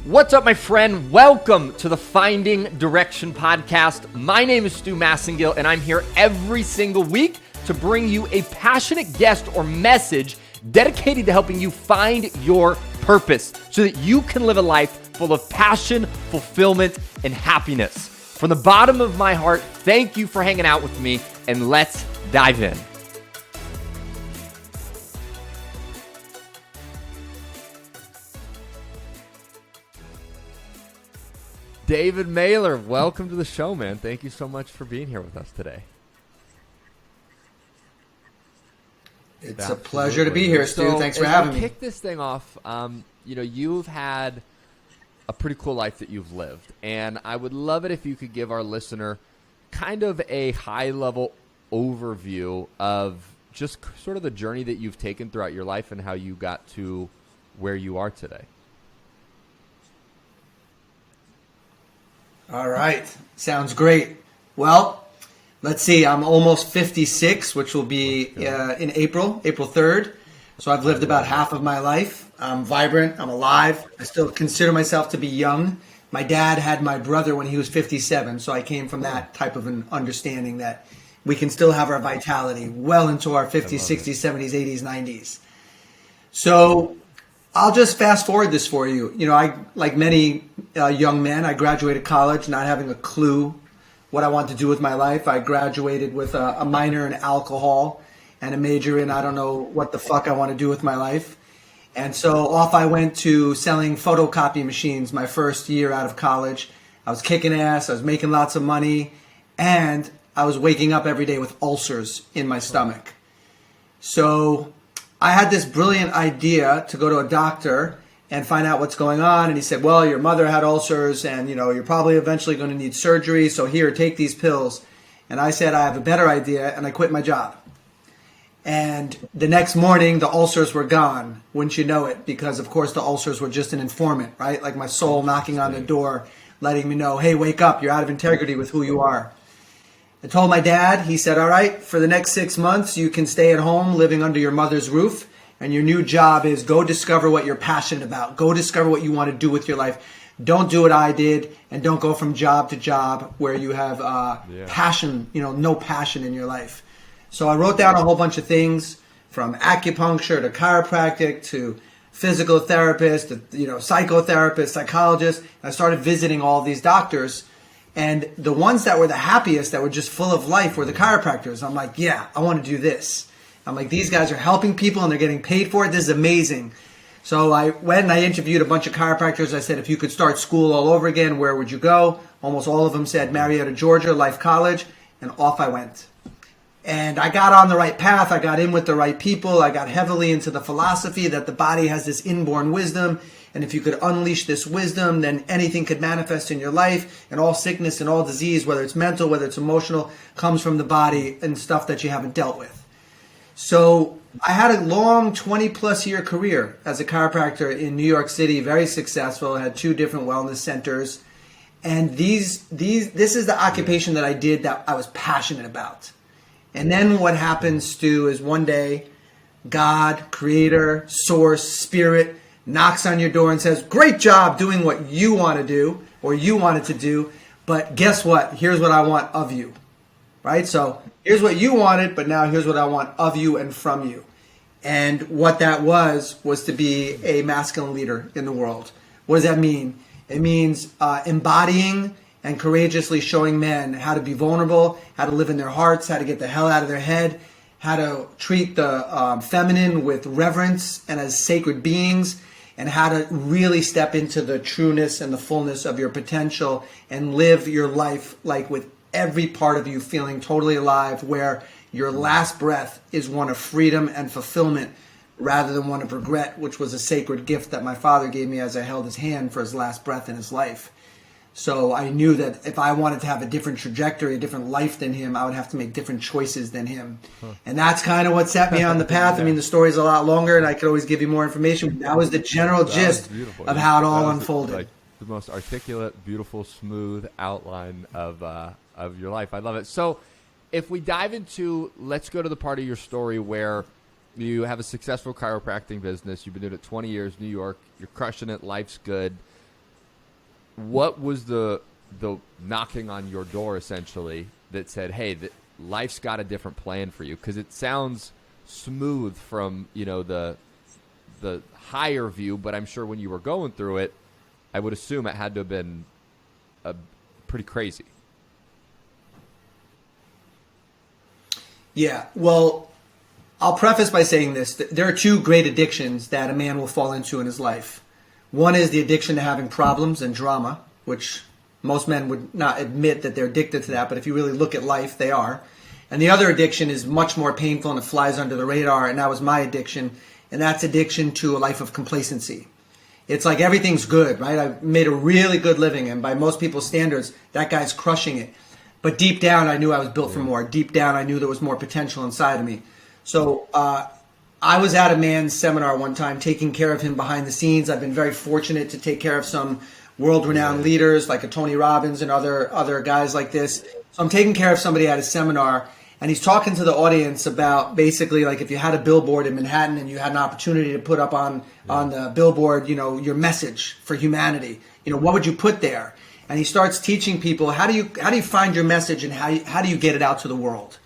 What's up, my friend? Welcome to the Finding Direction podcast. My name is Stu Massengill, and I'm here every single week to bring you a passionate guest or message dedicated to helping you find your purpose so that you can live a life full of passion, fulfillment, and happiness. From the bottom of my heart, thank you for hanging out with me, and let's dive in. David Mehler, welcome to the show, man. Thank you so much for being here with us today. It's a pleasure to be here, Stu. Thanks for having me. Kick this thing off. You've had a pretty cool life that you've lived, and I would love it if you could give our listener kind of a high-level overview of just sort of the journey that you've taken throughout your life and how you got to where you are today. All right. Sounds great. Well, let's see. I'm almost 56, which will be in April 3rd. So I've lived about half of my life. I'm vibrant. I'm alive. I still consider myself to be young. My dad had my brother when he was 57. So I came from that type of an understanding that we can still have our vitality well into our 50s, 60s, 70s, 80s, 90s. So I'll just fast forward this for you. I, like many young men, I graduated college not having a clue what I wanted to do with my life. I graduated with a minor in alcohol and a major in I don't know what the fuck I want to do with my life. And so off I went to selling photocopy machines my first year out of college. I was kicking ass. I was making lots of money. And I was waking up every day with ulcers in my stomach. So I had this brilliant idea to go to a doctor and find out what's going on. And he said, well, your mother had ulcers and, you're probably eventually going to need surgery. So here, take these pills. And I said, I have a better idea. And I quit my job. And the next morning, the ulcers were gone. Wouldn't you know it? Because, of course, the ulcers were just an informant, right? Like my soul knocking on the door, letting me know, hey, wake up. You're out of integrity with who you are. I told my dad, he said, all right, for the next 6 months, you can stay at home living under your mother's roof. And your new job is go discover what you're passionate about. Go discover what you want to do with your life. Don't do what I did. And don't go from job to job where you have passion, no passion in your life. So I wrote down a whole bunch of things from acupuncture to chiropractic to physical therapist to, psychotherapist, psychologist. And I started visiting all these doctors. And the ones that were the happiest, that were just full of life, were the chiropractors. I'm like, yeah, I want to do this. I'm like, these guys are helping people and they're getting paid for it. This is amazing. So I went and I interviewed a bunch of chiropractors. I said, if you could start school all over again, where would you go? Almost all of them said Marietta, Georgia, Life College. And off I went. And I got on the right path. I got in with the right people. I got heavily into the philosophy that the body has this inborn wisdom. And if you could unleash this wisdom, then anything could manifest in your life. And all sickness and all disease, whether it's mental, whether it's emotional, comes from the body and stuff that you haven't dealt with. So I had a long 20-plus year career as a chiropractor in New York City, very successful. I had 2 different wellness centers. And this is the occupation that I did that I was passionate about. And then what happens, Stu, is one day God, creator, source, spirit, knocks on your door and says, great job doing what you want to do or you wanted to do, but guess what? Here's what I want of you, right? So here's what you wanted, but now here's what I want of you and from you. And what that was to be a masculine leader in the world. What does that mean? It means embodying and courageously showing men how to be vulnerable, how to live in their hearts, how to get the hell out of their head, how to treat the feminine with reverence and as sacred beings, and how to really step into the trueness and the fullness of your potential and live your life like with every part of you feeling totally alive, where your last breath is one of freedom and fulfillment rather than one of regret, which was a sacred gift that my father gave me as I held his hand for his last breath in his life. So I knew that if I wanted to have a different trajectory, a different life than him, I would have to make different choices than him. And that's kind of what set me on the path. I mean, the story's a lot longer and I could always give you more information. That was the general gist of how it all unfolded. Like the most articulate, beautiful, smooth outline of your life. I love it. So if we dive into, let's go to the part of your story where you have a successful chiropractic business. You've been doing it 20 years, New York. You're crushing it. Life's good. what was the knocking on your door essentially that said, hey, life's got a different plan for you? Because it sounds smooth from, the higher view, but I'm sure when you were going through it, I would assume it had to have been pretty crazy. Yeah, well, I'll preface by saying this. There are two great addictions that a man will fall into in his life. One is the addiction to having problems and drama, which most men would not admit that they're addicted to that, but if you really look at life, they are. And the other addiction is much more painful and it flies under the radar, and that was my addiction, and that's addiction to a life of complacency. It's like everything's good, right? I made a really good living, and by most people's standards, that guy's crushing it. But deep down, I knew I was built for more. Deep down, I knew there was more potential inside of me. So I was at a man's seminar one time, taking care of him behind the scenes. I've been very fortunate to take care of some world-renowned leaders like a Tony Robbins and other guys like this. So I'm taking care of somebody at a seminar, and he's talking to the audience about basically like if you had a billboard in Manhattan and you had an opportunity to put up on the billboard, your message for humanity, what would you put there? And he starts teaching people how do you find your message and how do you get it out to the world.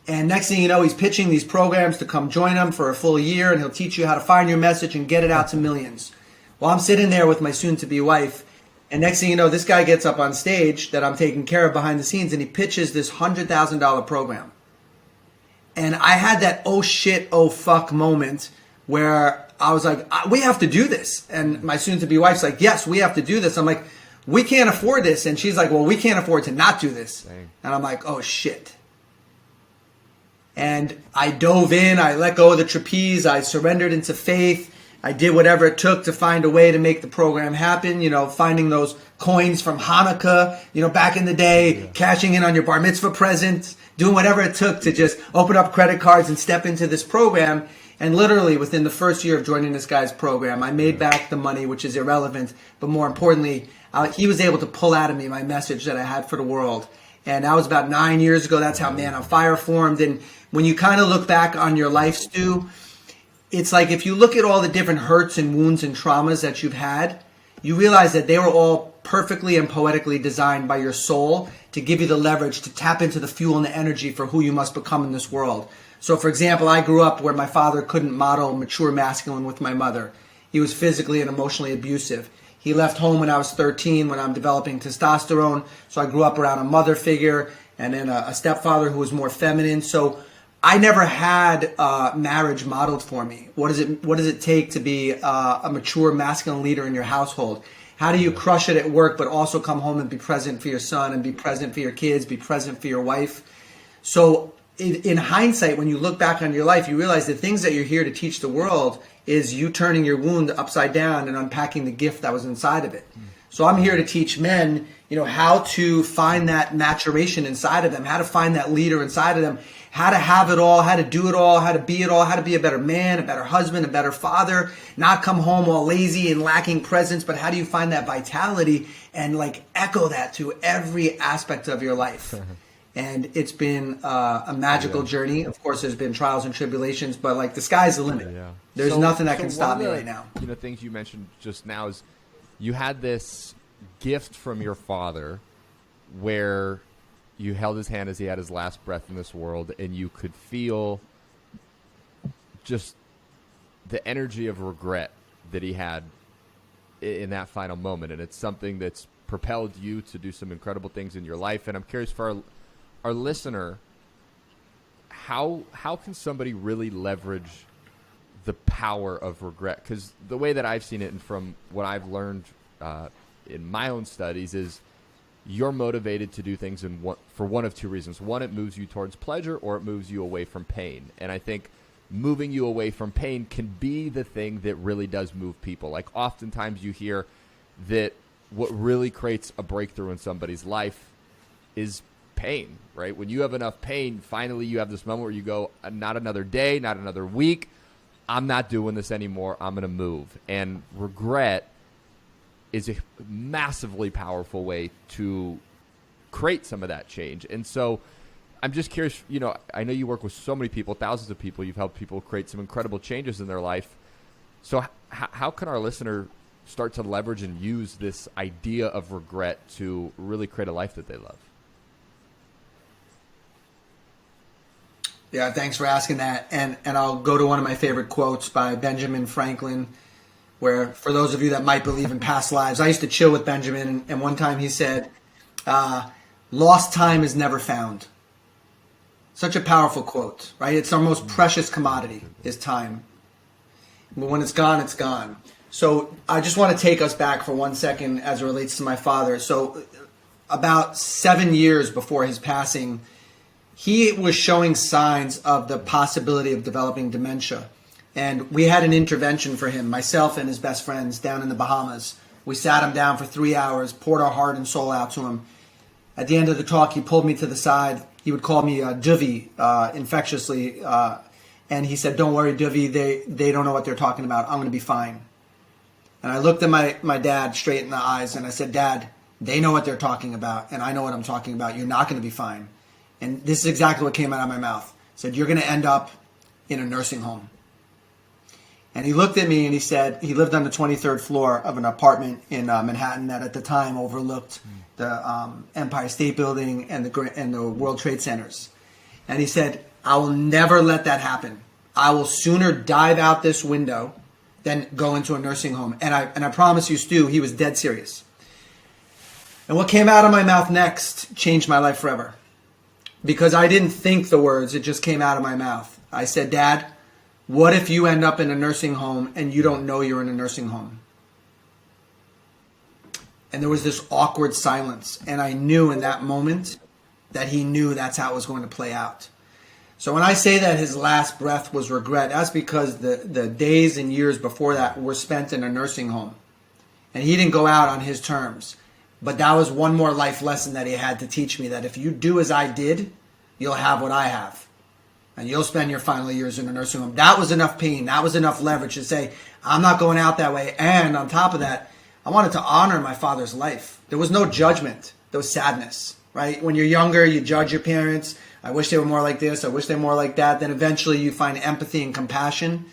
And next thing you know, he's pitching these programs to come join him for a full year, and he'll teach you how to find your message and get it out to millions. Well, I'm sitting there with my soon-to-be wife, and next thing you know, this guy gets up on stage that I'm taking care of behind the scenes, and he pitches this $100,000 program. And I had that oh shit, oh fuck moment where I was like, we have to do this. And my soon-to-be wife's like, yes, we have to do this. I'm like, we can't afford this. And she's like, well, we can't afford to not do this. Dang. And I'm like, oh shit. And I dove in, I let go of the trapeze, I surrendered into faith. I did whatever it took to find a way to make the program happen, finding those coins from Hanukkah, back in the day, cashing in on your bar mitzvah present, doing whatever it took to just open up credit cards and step into this program. And literally within the first year of joining this guy's program, I made back the money, which is irrelevant. But more importantly, he was able to pull out of me my message that I had for the world. And that was about 9 years ago. That's how Man on Fire formed. And when you kind of look back on your life, Stu, it's like if you look at all the different hurts and wounds and traumas that you've had, you realize that they were all perfectly and poetically designed by your soul to give you the leverage to tap into the fuel and the energy for who you must become in this world. So, for example, I grew up where my father couldn't model mature masculine with my mother. He was physically and emotionally abusive. He left home when I was 13 when I'm developing testosterone. So I grew up around a mother figure and then a stepfather who was more feminine. So I never had marriage modeled for me. What does it take to be a mature masculine leader in your household? How do you crush it at work but also come home and be present for your son and be present for your kids, be present for your wife? So in hindsight, when you look back on your life, you realize the things that you're here to teach the world is you turning your wound upside down and unpacking the gift that was inside of it. So I'm here to teach men, how to find that maturation inside of them, how to find that leader inside of them, how to have it all, how to do it all, how to be it all, how to be a better man, a better husband, a better father, not come home all lazy and lacking presence, but how do you find that vitality and echo that to every aspect of your life? And it's been a magical journey. Of course, there's been trials and tribulations, but the sky's the limit. Yeah. There's nothing that can stop me right now. Things you mentioned just now is you had this gift from your father where you held his hand as he had his last breath in this world, and you could feel just the energy of regret that he had in that final moment. And it's something that's propelled you to do some incredible things in your life. And I'm curious for our listener, how can somebody really leverage the power of regret? Because the way that I've seen it and from what I've learned in my own studies is you're motivated to do things for one of two reasons. One, it moves you towards pleasure, or it moves you away from pain. And I think moving you away from pain can be the thing that really does move people. Oftentimes you hear that what really creates a breakthrough in somebody's life is pain, right? When you have enough pain, finally you have this moment where you go, not another day, not another week, I'm not doing this anymore, I'm going to move. And regret is a massively powerful way to create some of that change. And so I'm just curious, I know you work with so many people, thousands of people, you've helped people create some incredible changes in their life. So how can our listener start to leverage and use this idea of regret to really create a life that they love? Yeah, thanks for asking that. And I'll go to one of my favorite quotes by Benjamin Franklin, where for those of you that might believe in past lives, I used to chill with Benjamin, and one time he said, lost time is never found. Such a powerful quote, right? It's our most precious commodity is time. But when it's gone, it's gone. So I just want to take us back for 1 second as it relates to my father. So about 7 years before his passing, he was showing signs of the possibility of developing dementia. And we had an intervention for him, myself and his best friends down in the Bahamas. We sat him down for 3 hours, poured our heart and soul out to him. At the end of the talk, he pulled me to the side. He would call me Duvi, infectiously. And he said, don't worry, Duvi, they don't know what they're talking about. I'm going to be fine. And I looked at my dad straight in the eyes and I said, Dad, they know what they're talking about. And I know what I'm talking about. You're not going to be fine. And this is exactly what came out of my mouth. I said, you're going to end up in a nursing home. And he looked at me and he said, he lived on the 23rd floor of an apartment in Manhattan that at the time overlooked the Empire State Building and the World Trade Centers. And he said, I will never let that happen. I will sooner dive out this window than go into a nursing home. And I promise you, Stu, he was dead serious. And what came out of my mouth next changed my life forever. Because I didn't think the words, it just came out of my mouth. I said, Dad, what if you end up in a nursing home and you don't know you're in a nursing home? And there was this awkward silence. And I knew in that moment that he knew that's how it was going to play out. So when I say that his last breath was regret, that's because the days and years before that were spent in a nursing home. And he didn't go out on his terms. But that was one more life lesson that he had to teach me, that if you do as I did, you'll have what I have. And you'll spend your final years in a nursing home. That was enough pain. That was enough leverage to say, I'm not going out that way. And on top of that, I wanted to honor my father's life. There was no judgment. There was sadness, right? When you're younger, you judge your parents. I wish they were more like this. I wish they were more like that. Then eventually you find empathy and compassion.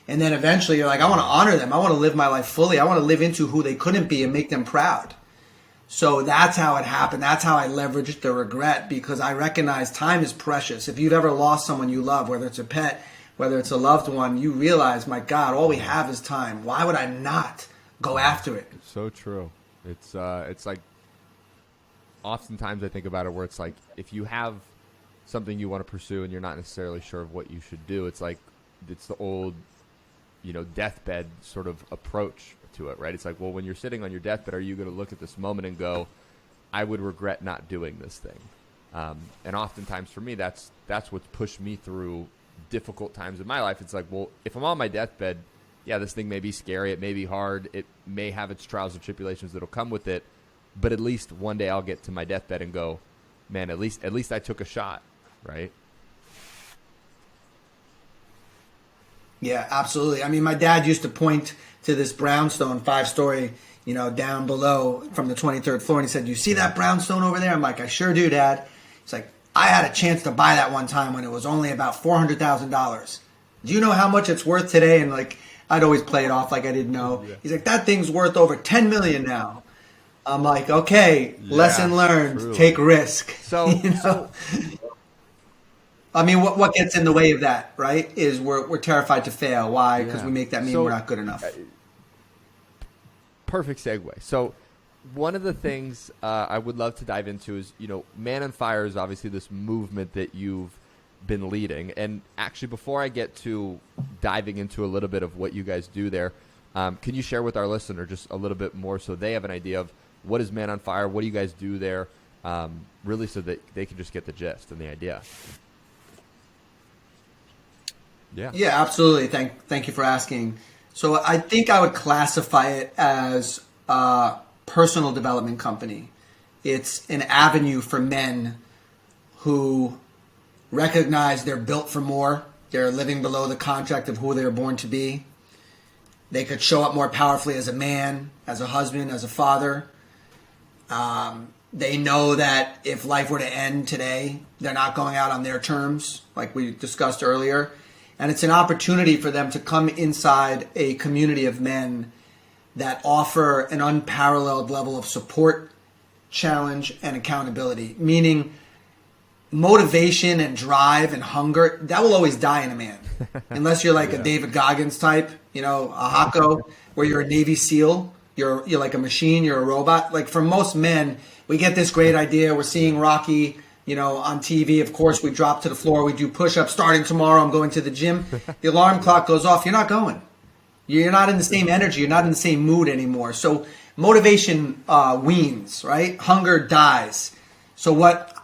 And then eventually you're like, I want to honor them. I want to live my life fully. I want to live into who they couldn't be and make them proud. So that's how it happened. That's how I leveraged the regret, because I recognize time is precious. If you've ever lost someone you love, whether it's a pet, whether it's a loved one, you realize, my God, all we have is time. Why would I not go after it? So true. It's like, oftentimes I think about it where it's like, if you have something you want to pursue and you're not necessarily sure of what you should do, it's like, it's the old, deathbed sort of approach to it, right? It's like, well, when you're sitting on your deathbed, are you going to look at this moment and go, I would regret not doing this thing? And oftentimes for me, that's what's pushed me through difficult times in my life. It's like, well, if I'm on my deathbed, yeah, this thing may be scary. It may be hard. It may have its trials and tribulations that'll come with it. But at least one day I'll get to my deathbed and go, man, at least I took a shot, right? Yeah, absolutely. I mean, my dad used to point to this brownstone, 5-story, down below from the 23rd floor. And he said, you see that brownstone over there? I'm like, I sure do, Dad. He's like, I had a chance to buy that one time when it was only about $400,000. Do you know how much it's worth today? And like, I'd always play it off like I didn't know. Yeah. He's like, that thing's worth over $10 million now. I'm like, okay, lesson learned, truly. Take risk. So I mean, what gets in the way of that, right, is we're terrified to fail. Why? Because we make that mean we're not good enough. Perfect segue. So one of the things I would love to dive into is, Man on Fire is obviously this movement that you've been leading. And actually, before I get to diving into a little bit of what you guys do there, can you share with our listener just a little bit more so they have an idea of what is Man on Fire, what do you guys do there, really so that they can just get the gist and the idea? Yeah, absolutely. Thank you for asking. So I think I would classify it as a personal development company. It's an avenue for men who recognize they're built for more. They're living below the contract of who they were born to be. They could show up more powerfully as a man, as a husband, as a father. They know that if life were to end today, they're not going out on their terms, like we discussed earlier. And it's an opportunity for them to come inside a community of men that offer an unparalleled level of support, challenge, and accountability. Meaning, motivation and drive and hunger, that will always die in a man. Unless you're like a David Goggins type, a Hako, where you're a Navy SEAL, you're like a machine, you're a robot. Like for most men, we get this great idea. We're seeing Rocky, on TV. Of course, we drop to the floor. We do push-ups. Starting tomorrow, I'm going to the gym. The alarm clock goes off. You're not going. You're not in the same energy. You're not in the same mood anymore. So motivation weans, right? Hunger dies. So what,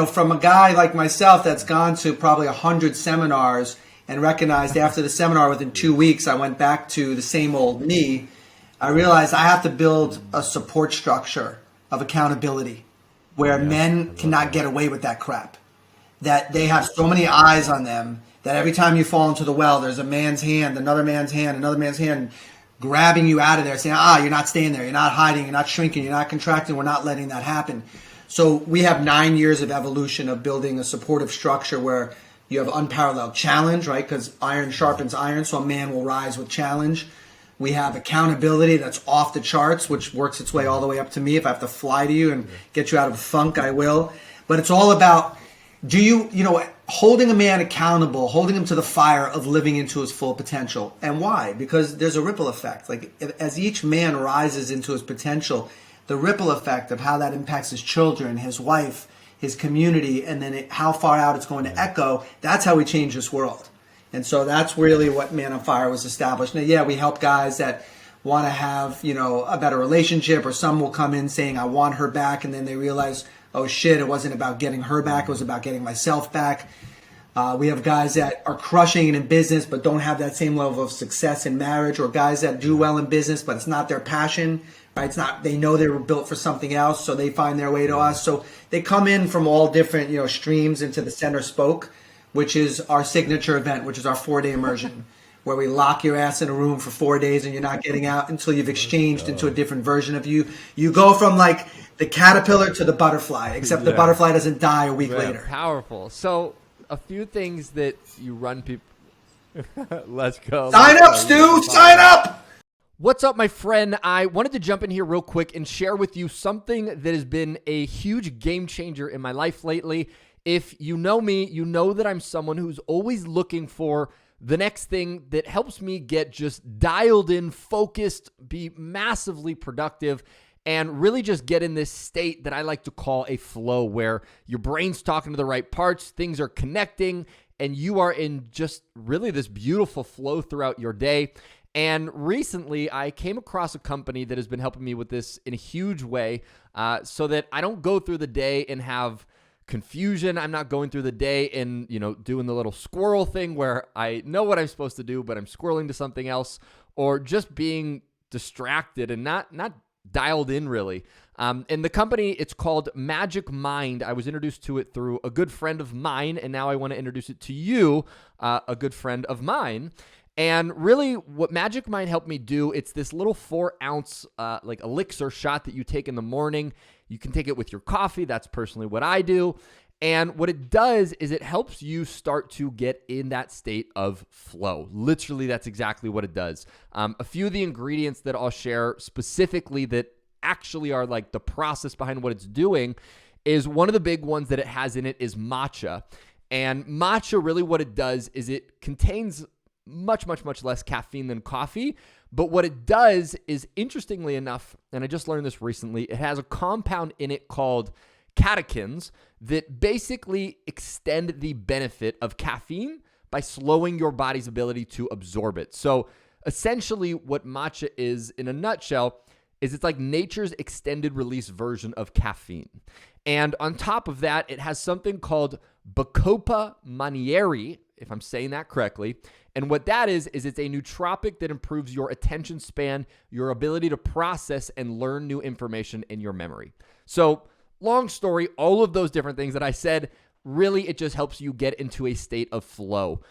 from a guy like myself that's gone to probably 100 seminars and recognized after the seminar within 2 weeks, I went back to the same old me. I realized I have to build a support structure of accountability where men cannot get away with that crap. That they have so many eyes on them that every time you fall into the well, there's a man's hand, another man's hand grabbing you out of there, saying, you're not staying there, you're not hiding, you're not shrinking, you're not contracting, we're not letting that happen. So we have 9 years of evolution of building a supportive structure where you have unparalleled challenge, right? Because iron sharpens iron, so a man will rise with challenge. We have accountability that's off the charts, which works its way all the way up to me. If I have to fly to you and get you out of a funk, I will. But it's all about, holding a man accountable, holding him to the fire of living into his full potential. And why? Because there's a ripple effect. Like as each man rises into his potential, the ripple effect of how that impacts his children, his wife, his community, and then how far out it's going to echo, that's how we change this world. And so that's really what Man on Fire was established. Now, we help guys that want to have, a better relationship, or some will come in saying, I want her back, and then they realize, oh shit, it wasn't about getting her back, it was about getting myself back. We have guys that are crushing it in business but don't have that same level of success in marriage, or guys that do well in business but it's not their passion, right? It's not, they know they were built for something else, so they find their way to us. So they come in from all different, streams into the center spoke, which is our signature event, which is our 4-day immersion, where we lock your ass in a room for 4 days and you're not getting out until you've exchanged into a different version of you. You go from like the caterpillar to the butterfly, except the butterfly doesn't die a week later. Powerful. So a few things that you run people. Let's go. Sign up, Stu. Sign up. What's up, my friend? I wanted to jump in here real quick and share with you something that has been a huge game changer in my life lately. If you know me, you know that I'm someone who's always looking for the next thing that helps me get just dialed in, focused, be massively productive, and really just get in this state that I like to call a flow, where your brain's talking to the right parts, things are connecting, and you are in just really this beautiful flow throughout your day. And recently, I came across a company that has been helping me with this in a huge way, so that I don't go through the day and have confusion. I'm not going through the day and, doing the little squirrel thing where I know what I'm supposed to do, but I'm squirreling to something else, or just being distracted and not dialed in really. And the company, it's called Magic Mind. I was introduced to it through a good friend of mine, and now I want to introduce it to you, a good friend of mine. And really what Magic Mind helped me do, it's this little 4-ounce like elixir shot that you take in the morning. You can take it with your coffee. That's personally what I do. And what it does is it helps you start to get in that state of flow. Literally, that's exactly what it does. A few of the ingredients that I'll share specifically that actually are like the process behind what it's doing is, one of the big ones that it has in it is matcha. And matcha, really what it does is it contains much, much, much less caffeine than coffee. But what it does is, interestingly enough, and I just learned this recently, it has a compound in it called catechins that basically extend the benefit of caffeine by slowing your body's ability to absorb it. So essentially what matcha is, in a nutshell, is it's like nature's extended release version of caffeine. And on top of that, it has something called Bacopa manieri, if I'm saying that correctly. And what that is it's a nootropic that improves your attention span, your ability to process and learn new information in your memory. So long story, all of those different things that I said, really, it just helps you get into a state of flow,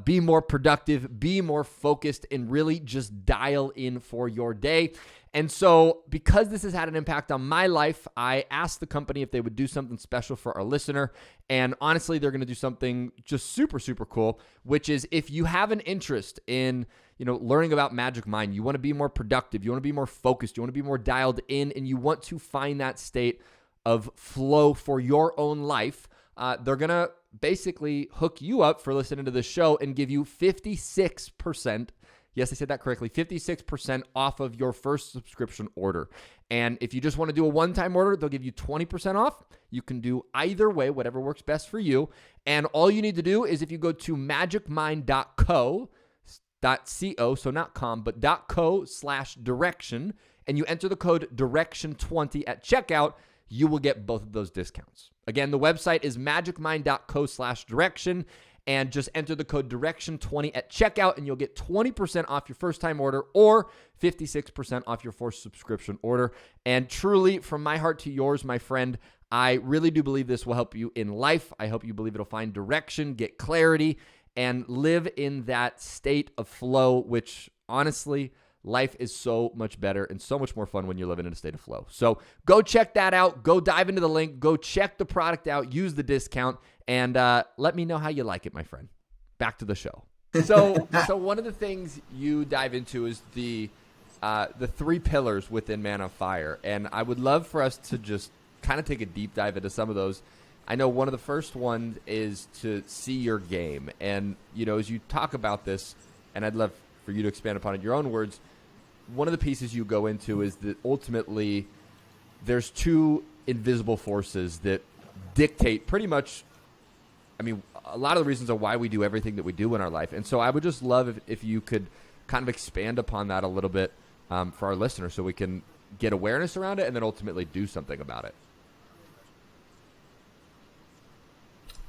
be more productive, be more focused, and really just dial in for your day. And so because this has had an impact on my life, I asked the company if they would do something special for our listener. And honestly, they're going to do something just super, super cool, which is if you have an interest in, learning about Magic Mind, you want to be more productive, you want to be more focused, you want to be more dialed in, and you want to find that state of flow for your own life, they're going to basically hook you up for listening to the show and give you 56%. Yes, I said that correctly. 56% off of your first subscription order. And if you just want to do a one-time order, they'll give you 20% off. You can do either way, whatever works best for you. And all you need to do is if you go to magicmind.co, so not com, but .co/direction, and you enter the code direction20 at checkout, you will get both of those discounts. Again, the website is magicmind.co/direction. And just enter the code direction20 at checkout and you'll get 20% off your first time order or 56% off your first subscription order. And truly, from my heart to yours, my friend, I really do believe this will help you in life. I hope you believe it'll find direction, get clarity, and live in that state of flow, which honestly, life is so much better and so much more fun when you're living in a state of flow. So go check that out. Go dive into the link. Go check the product out. Use the discount. And let me know how you like it, my friend. Back to the show. So one of the things you dive into is the 3 pillars within Man on Fire. And I would love for us to just kind of take a deep dive into some of those. I know one of the first ones is to see your game. And, as you talk about this, and I'd love for you to expand upon it in your own words, one of the pieces you go into is that ultimately there's 2 invisible forces that dictate pretty much, a lot of the reasons of why we do everything that we do in our life. And so I would just love if you could kind of expand upon that a little bit for our listeners so we can get awareness around it and then ultimately do something about it.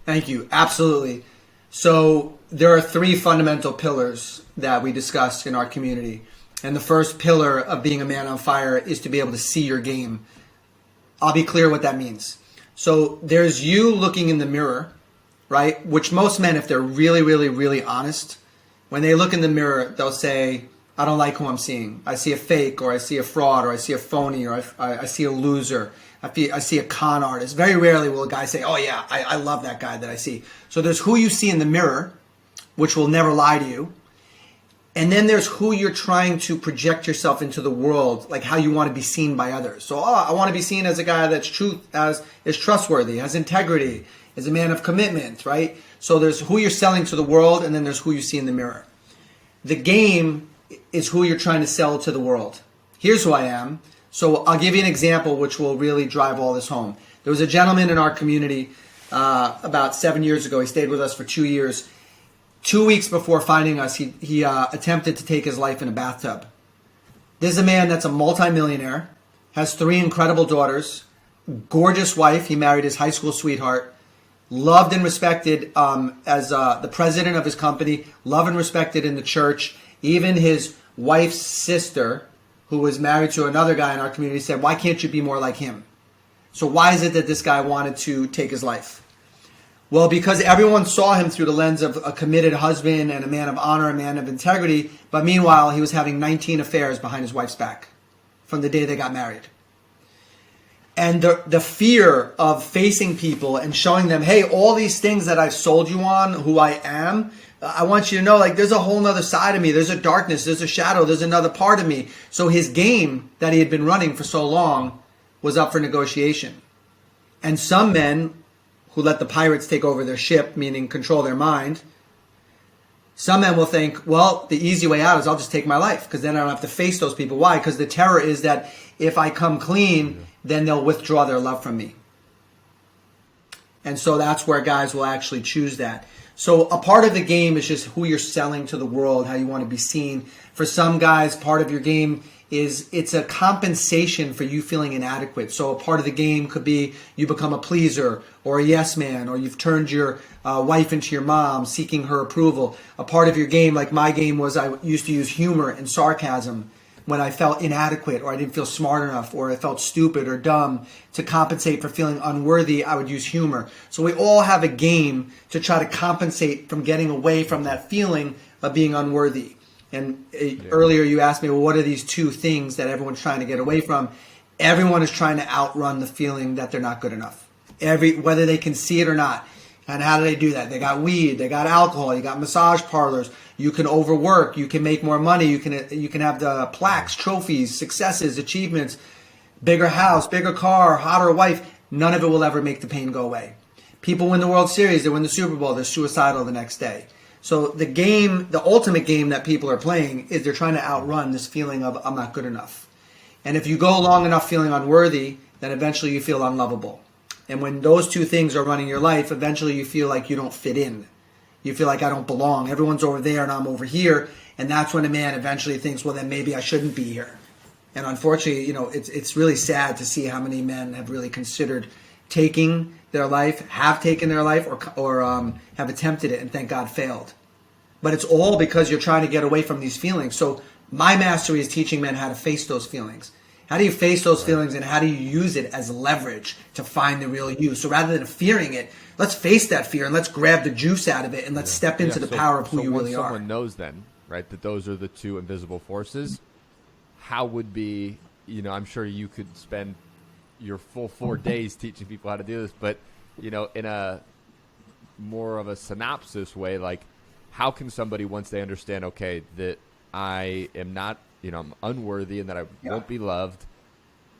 Thank you. Absolutely. So there are 3 fundamental pillars that we discussed in our community. And the first pillar of being a man on fire is to be able to see your game. I'll be clear what that means. So there's you looking in the mirror, right? Which most men, if they're really, really, really honest, when they look in the mirror, they'll say, I don't like who I'm seeing. I see a fake, or I see a fraud, or I see a phony, or I see a loser. I see a con artist. Very rarely will a guy say, oh yeah, I love that guy that I see. So there's who you see in the mirror, which will never lie to you. And then there's who you're trying to project yourself into the world, like how you want to be seen by others. So, I want to be seen as a guy that's is trustworthy, has integrity, is a man of commitment, right? So there's who you're selling to the world, and then there's who you see in the mirror. The game is who you're trying to sell to the world. Here's who I am. So I'll give you an example which will really drive all this home. There was a gentleman in our community about 7 years ago. He stayed with us for 2 years. 2 weeks before finding us, he attempted to take his life in a bathtub. This is a man that's a multimillionaire, has 3 incredible daughters, gorgeous wife. He married his high school sweetheart, loved and respected as the president of his company, loved and respected in the church. Even his wife's sister, who was married to another guy in our community, said, why can't you be more like him? So why is it that this guy wanted to take his life? Well, because everyone saw him through the lens of a committed husband and a man of honor, a man of integrity. But meanwhile, he was having 19 affairs behind his wife's back from the day they got married. And the fear of facing people and showing them, hey, all these things that I've sold you on, who I am, I want you to know, like, there's a whole nother side of me. There's a darkness, there's a shadow, there's another part of me. So his game that he had been running for so long was up for negotiation. And some men who let the pirates take over their ship, meaning control their mind, some men will think, well, the easy way out is I'll just take my life because then I don't have to face those people. Why? Because the terror is that if I come clean, then they'll withdraw their love from me. And so that's where guys will actually choose that. So a part of the game is just who you're selling to the world, how you want to be seen. For some guys, part of your game is it's a compensation for you feeling inadequate. So a part of the game could be you become a pleaser or a yes man, or you've turned your wife into your mom, seeking her approval. A part of your game, like my game, was I used to use humor and sarcasm when I felt inadequate, or I didn't feel smart enough, or I felt stupid or dumb. To compensate for feeling unworthy, I would use humor. So we all have a game to try to compensate from getting away from that feeling of being unworthy. And earlier you asked me, well, what are these two things that everyone's trying to get away from? Everyone is trying to outrun the feeling that they're not good enough. Whether they can see it or not. And how do they do that? They got weed, they got alcohol, you got massage parlors. You can overwork, you can make more money, you can have the plaques, trophies, successes, achievements, bigger house, bigger car, hotter wife. None of it will ever make the pain go away. People win the World Series, they win the Super Bowl, they're suicidal the next day. So the game, the ultimate game that people are playing is they're trying to outrun this feeling of I'm not good enough. And if you go long enough feeling unworthy, then eventually you feel unlovable. And when those two things are running your life, eventually you feel like you don't fit in. You feel like I don't belong. Everyone's over there and I'm over here. And that's when a man eventually thinks, well, then maybe I shouldn't be here. And unfortunately, it's really sad to see how many men have really considered taking their life, have taken their life, or have attempted it and thank God failed. But it's all because you're trying to get away from these feelings. So my mastery is teaching men how to face those feelings. How do you face those feelings, and how do you use it as leverage to find the real you? So rather than fearing it, let's face that fear and let's grab the juice out of it and let's step into the power of who you really are. So someone knows then, right, that those are the two invisible forces, how would be, I'm sure you could spend your full 4 days teaching people how to do this, but, in a more of a synopsis way, like how can somebody, once they understand, okay, that I am not, I'm unworthy and that I won't be loved.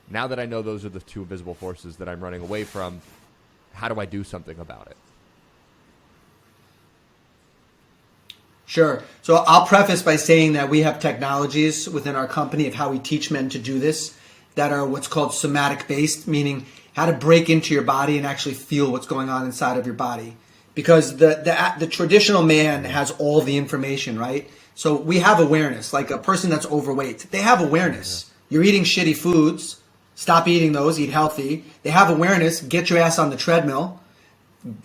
Now that I know those are the two invisible forces that I'm running away from, how do I do something about it? Sure. So I'll preface by saying that we have technologies within our company of how we teach men to do this that are what's called somatic based, meaning how to break into your body and actually feel what's going on inside of your body. Because the traditional man has all the information, right? So we have awareness, like a person that's overweight. They have awareness. You're eating shitty foods. Stop eating those. Eat healthy. They have awareness. Get your ass on the treadmill.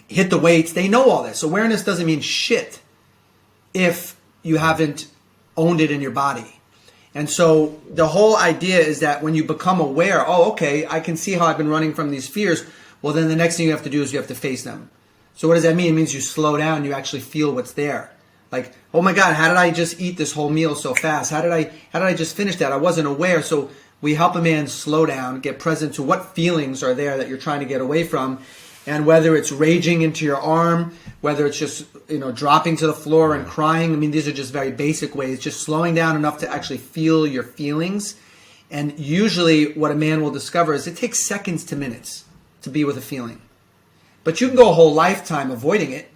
Hit the weights. They know all this. Awareness doesn't mean shit if you haven't owned it in your body. And so the whole idea is that when you become aware, oh, okay, I can see how I've been running from these fears. Well, then the next thing you have to do is you have to face them. So what does that mean? It means you slow down. You actually feel what's there. Like, oh my God, how did I just eat this whole meal so fast? How did I just finish that? I wasn't aware. So we help a man slow down, get present to what feelings are there that you're trying to get away from. And whether it's raging into your arm, whether it's just, dropping to the floor and crying. I mean, these are just very basic ways, just slowing down enough to actually feel your feelings. And usually what a man will discover is it takes seconds to minutes to be with a feeling. But you can go a whole lifetime avoiding it.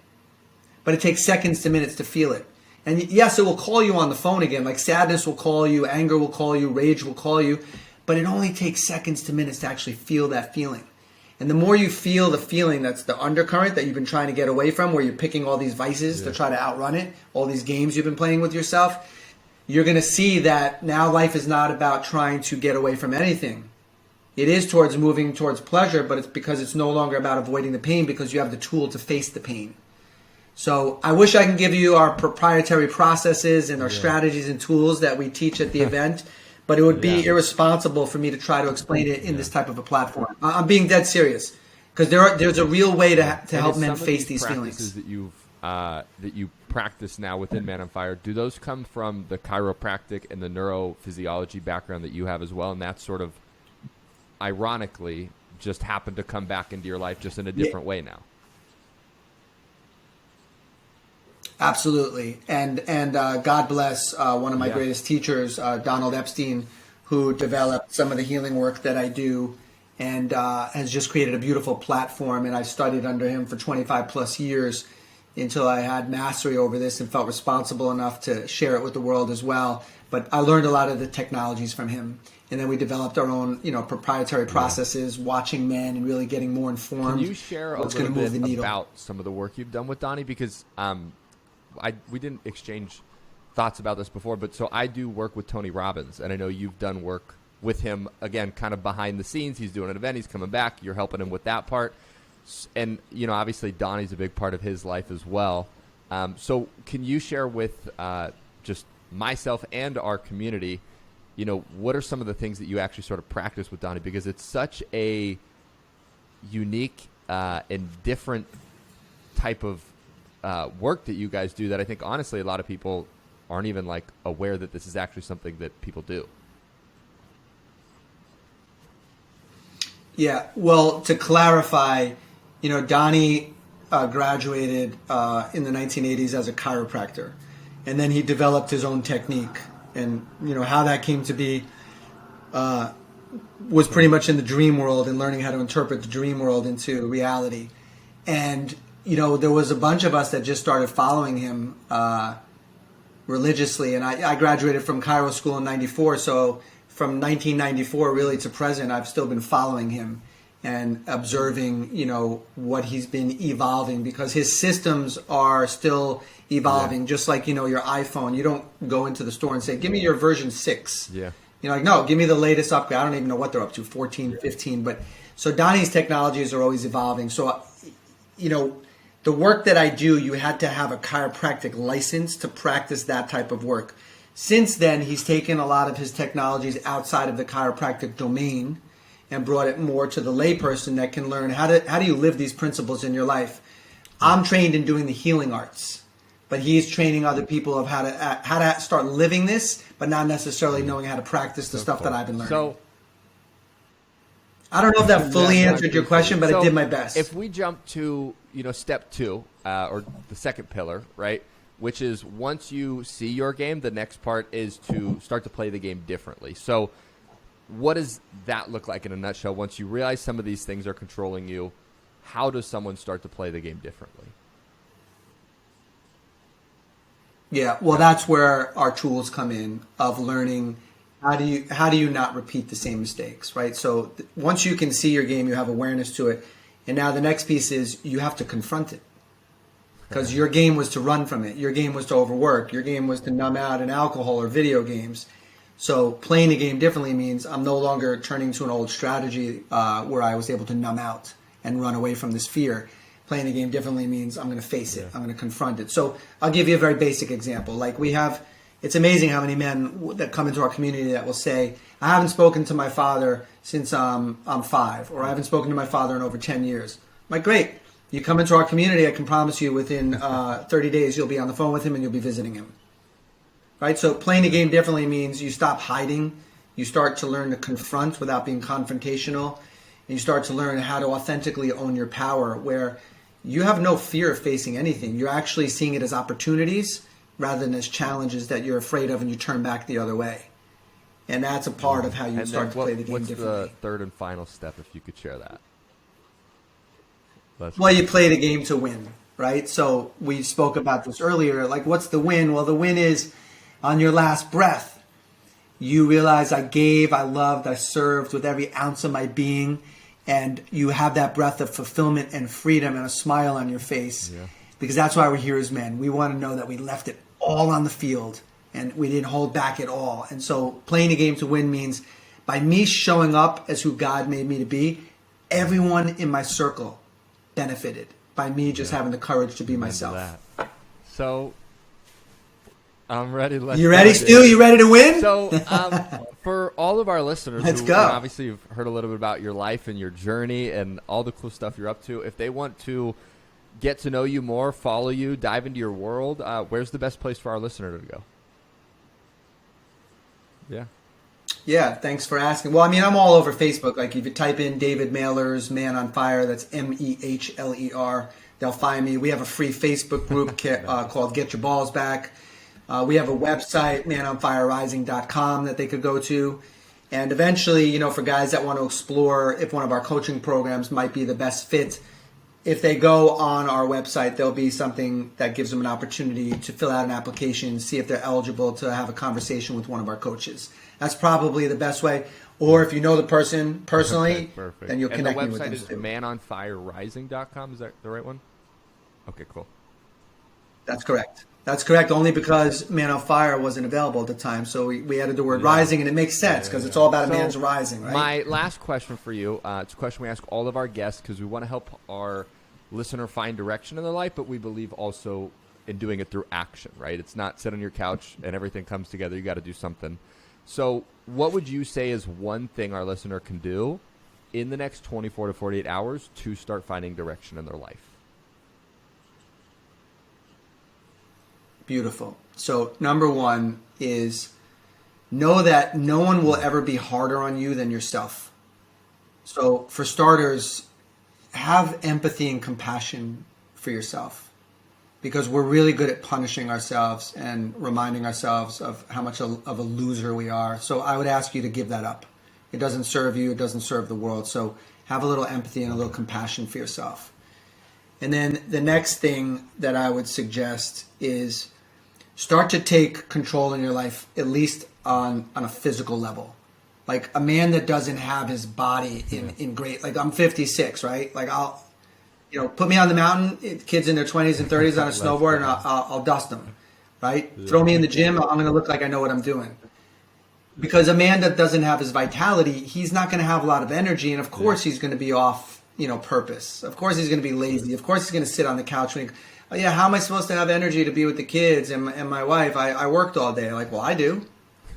But it takes seconds to minutes to feel it. And yes, it will call you on the phone again. Like sadness will call you, anger will call you, rage will call you. But it only takes seconds to minutes to actually feel that feeling. And the more you feel the feeling, that's the undercurrent that you've been trying to get away from, where you're picking all these vices to try to outrun it, all these games you've been playing with yourself, you're going to see that now life is not about trying to get away from anything. It is towards moving towards pleasure, but it's because it's no longer about avoiding the pain, because you have the tool to face the pain. So I wish I can give you our proprietary processes and our strategies and tools that we teach at the event, but it would be irresponsible for me to try to explain it in this type of a platform. I'm being dead serious, because there's a real way to help men face these feelings. That you practice now within Man on Fire, do those come from the chiropractic and the neurophysiology background that you have as well? And that's sort of ironically just happened to come back into your life just in a different way now. Absolutely. And God bless one of my greatest teachers, Donald Epstein, who developed some of the healing work that I do and has just created a beautiful platform. And I studied under him for 25 plus years until I had mastery over this and felt responsible enough to share it with the world as well. But I learned a lot of the technologies from him. And then we developed our own, proprietary processes, watching men and really getting more informed. Can you share a little bit about some of the work you've done with Donnie? Because we didn't exchange thoughts about this before, but so I do work with Tony Robbins, and I know you've done work with him, again, kind of behind the scenes. He's doing an event, he's coming back, you're helping him with that part. And, obviously Donnie's a big part of his life as well. So can you share with just myself and our community what are some of the things that you actually sort of practice with Donnie? Because it's such a unique and different type of work that you guys do that I think, honestly, a lot of people aren't even like aware that this is actually something that people do. Yeah, well, to clarify, Donnie graduated in the 1980s as a chiropractor, and then he developed his own technique. And, how that came to be was pretty much in the dream world and learning how to interpret the dream world into reality. And, there was a bunch of us that just started following him religiously. And I graduated from chiro school in 94, so from 1994 really to present, I've still been following him and observing, what he's been evolving, because his systems are still evolving. Just like, your iPhone. You don't go into the store and say, give me your version 6. Yeah. No, give me the latest upgrade. I don't even know what they're up to, 14, 15. But so Donnie's technologies are always evolving. So, the work that I do, you had to have a chiropractic license to practice that type of work. Since then, he's taken a lot of his technologies outside of the chiropractic domain and brought it more to the layperson that can learn how do you live these principles in your life. I'm trained in doing the healing arts, but he's training other people of how to start living this, but not necessarily knowing how to practice the stuff that I've been learning. So, I don't know if that fully answered your question, but I did my best. If we jump to step 2 or the second pillar, right? Which is once you see your game, the next part is to start to play the game differently. So what does that look like in a nutshell? Once you realize some of these things are controlling you, how does someone start to play the game differently? Yeah, well, that's where our tools come in, of learning how do you not repeat the same mistakes, right? So once you can see your game, you have awareness to it. And now the next piece is you have to confront it. Because your game was to run from it. Your game was to overwork. Your game was to numb out in alcohol or video games. So playing the game differently means I'm no longer turning to an old strategy where I was able to numb out and run away from this fear. Playing the game differently means I'm going to face it. I'm going to confront it. So I'll give you a very basic example. Like it's amazing how many men that come into our community that will say, I haven't spoken to my father since I'm 5, or I haven't spoken to my father in over 10 years. I'm like, great. You come into our community, I can promise you within 30 days you'll be on the phone with him and you'll be visiting him. Right? So playing the game differently means you stop hiding. You start to learn to confront without being confrontational. And you start to learn how to authentically own your power, where you have no fear of facing anything. You're actually seeing it as opportunities rather than as challenges that you're afraid of and you turn back the other way. And that's a part of how you start to play the game differently. What's the third and final step, if you could share that? Well, you play the game to win, right? So we spoke about this earlier. Like, what's the win? Well, the win is on your last breath. You realize I gave, I loved, I served with every ounce of my being. And you have that breath of fulfillment and freedom and a smile on your face. Yeah. Because that's why we're here as men. We want to know that we left it all on the field and we didn't hold back at all. And so playing the game to win means by me showing up as who God made me to be, everyone in my circle benefited by me just having the courage to be myself. So I'm ready. You ready, Stu? You ready to win? So for all of our listeners, Let's go. Obviously you've heard a little bit about your life and your journey and all the cool stuff you're up to. If they want to get to know you more, follow you, dive into your world, where's the best place for our listener to go? Yeah, thanks for asking. Well, I mean, I'm all over Facebook. Like, if you type in David Mehler's Man on Fire, that's Mehler, they'll find me. We have a free Facebook group called Get Your Balls Back. We have a website, manonfirerising.com, that they could go to. And eventually, for guys that want to explore if one of our coaching programs might be the best fit, if they go on our website, there'll be something that gives them an opportunity to fill out an application, see if they're eligible to have a conversation with one of our coaches. That's probably the best way. Or if you know the person personally, Perfect. then you'll connect me with them. And the website is manonfirerising.com. Is that the right one? Okay, cool. That's correct. That's correct, only because Man on Fire wasn't available at the time. So we added the word rising, and it makes sense because it's all about a man's rising, right? My last question for you, it's a question we ask all of our guests because we want to help our listener find direction in their life, but we believe also in doing it through action, right? It's not sit on your couch and everything comes together. You got to do something. So what would you say is one thing our listener can do in the next 24 to 48 hours to start finding direction in their life? Beautiful. So number one is know that no one will ever be harder on you than yourself. So for starters, have empathy and compassion for yourself, because we're really good at punishing ourselves and reminding ourselves of how much of a loser we are. So I would ask you to give that up. It doesn't serve you. It doesn't serve the world. So have a little empathy and a little compassion for yourself. And then the next thing that I would suggest is start to take control in your life, at least on a physical level. Like a man that doesn't have his body in great, like I'm 56, right? Like I'll, put me on the mountain, kids in their 20s and 30s on a snowboard, and I'll dust them, right? Throw me in the gym, I'm going to look like I know what I'm doing. Because a man that doesn't have his vitality, he's not going to have a lot of energy, and of course he's going to be off, purpose. Of course he's going to be lazy. Of course he's going to sit on the couch and, how am I supposed to have energy to be with the kids and my wife? I worked all day. Like, well, I do,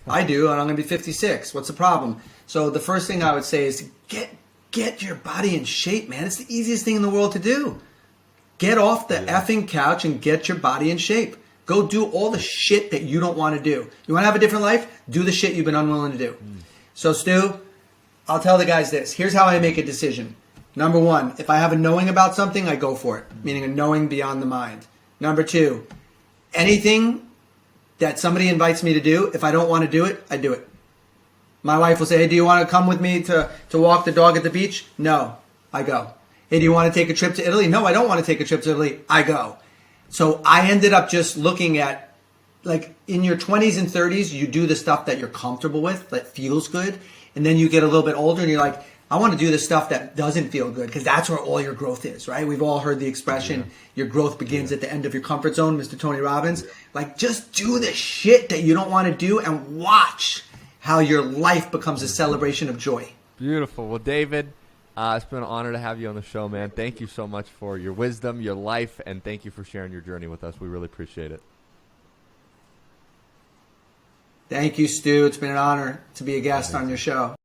and I'm going to be 56. What's the problem? So the first thing I would say is get your body in shape, man. It's the easiest thing in the world to do. Get off the effing couch and get your body in shape. Go do all the shit that you don't want to do. You want to have a different life? Do the shit you've been unwilling to do. So Stu, I'll tell the guys this. Here's how I make a decision. Number one, if I have a knowing about something, I go for it, meaning a knowing beyond the mind. Number two, anything that somebody invites me to do, if I don't want to do it, I do it. My wife will say, hey, do you want to come with me to walk the dog at the beach? No, I go. Hey, do you want to take a trip to Italy? No, I don't want to take a trip to Italy. I go. So I ended up just looking at, like, in your 20s and 30s, you do the stuff that you're comfortable with, that feels good. And then you get a little bit older and you're like, I want to do the stuff that doesn't feel good, because that's where all your growth is, right? We've all heard the expression, your growth begins at the end of your comfort zone, Mr. Tony Robbins. Like, just do the shit that you don't want to do and watch how your life becomes a celebration of joy. Beautiful. Well, David, it's been an honor to have you on the show, man. Thank you so much for your wisdom, your life, and thank you for sharing your journey with us. We really appreciate it. Thank you, Stu. It's been an honor to be a guest on your show.